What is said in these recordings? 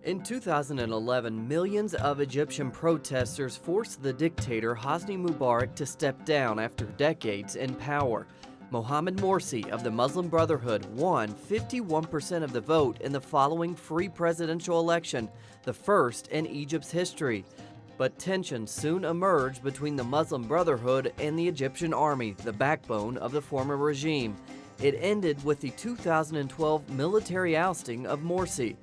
In 2011, millions of Egyptian protesters forced the dictator Hosni Mubarak to step down after decades in power. Mohammed Morsi of the Muslim Brotherhood won 51% of the vote in the following free presidential election, the first in Egypt's history. But tensions soon emerged between the Muslim Brotherhood and the Egyptian army, the backbone of the former regime. It ended with the 2012 military ousting of Morsi.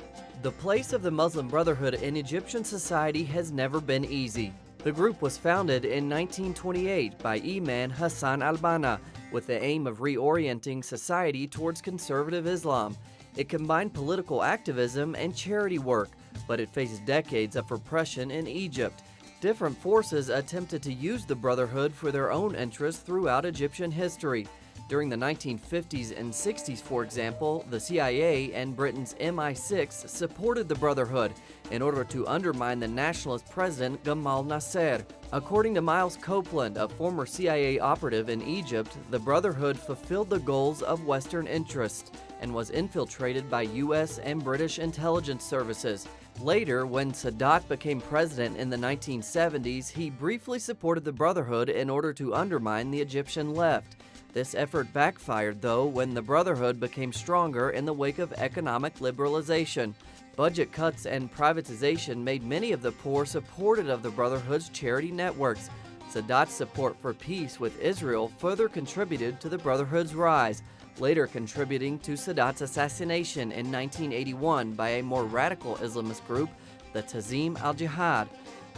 The place of the Muslim Brotherhood in Egyptian society has never been easy. The group was founded in 1928 by Imam Hassan al-Banna with the aim of reorienting society towards conservative Islam. It combined political activism and charity work, but it faced decades of repression in Egypt. Different forces attempted to use the Brotherhood for their own interests throughout Egyptian history. During the 1950s and 60s, for example, the CIA and Britain's MI6 supported the Brotherhood in order to undermine the nationalist president Gamal Nasser. According to Miles Copeland, a former CIA operative in Egypt, the Brotherhood fulfilled the goals of Western interests and was infiltrated by U.S. and British intelligence services. Later, when Sadat became president in the 1970s, he briefly supported the Brotherhood in order to undermine the Egyptian left. This effort backfired, though, when the Brotherhood became stronger in the wake of economic liberalization. Budget cuts and privatization made many of the poor supportive of the Brotherhood's charity networks. Sadat's support for peace with Israel further contributed to the Brotherhood's rise, later contributing to Sadat's assassination in 1981 by a more radical Islamist group, the Tanzim al-Jihad.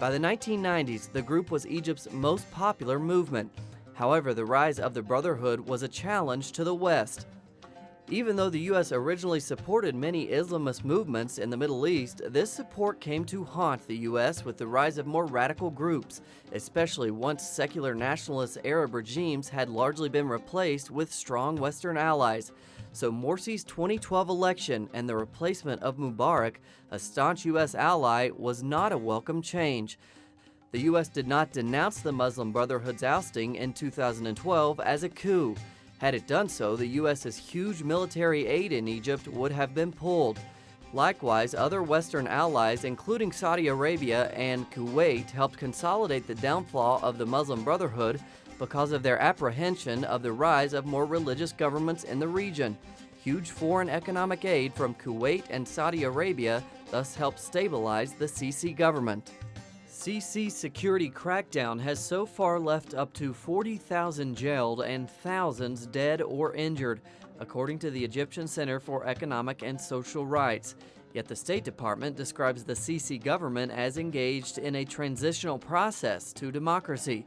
By the 1990s, the group was Egypt's most popular movement. However, the rise of the Brotherhood was a challenge to the West. Even though the U.S. originally supported many Islamist movements in the Middle East, this support came to haunt the U.S. with the rise of more radical groups, especially once secular nationalist Arab regimes had largely been replaced with strong Western allies. So Morsi's 2012 election and the replacement of Mubarak, a staunch U.S. ally, was not a welcome change. The U.S. did not denounce the Muslim Brotherhood's ousting in 2012 as a coup. Had it done so, the U.S.'s huge military aid in Egypt would have been pulled. Likewise, other Western allies, including Saudi Arabia and Kuwait, helped consolidate the downfall of the Muslim Brotherhood because of their apprehension of the rise of more religious governments in the region. Huge foreign economic aid from Kuwait and Saudi Arabia thus helped stabilize the Sisi government. Sisi's security crackdown has so far left up to 40,000 jailed and thousands dead or injured, according to the Egyptian Center for Economic and Social Rights. Yet the State Department describes the Sisi government as engaged in a transitional process to democracy.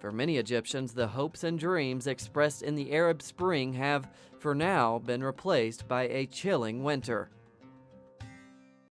For many Egyptians, the hopes and dreams expressed in the Arab Spring have, for now, been replaced by a chilling winter.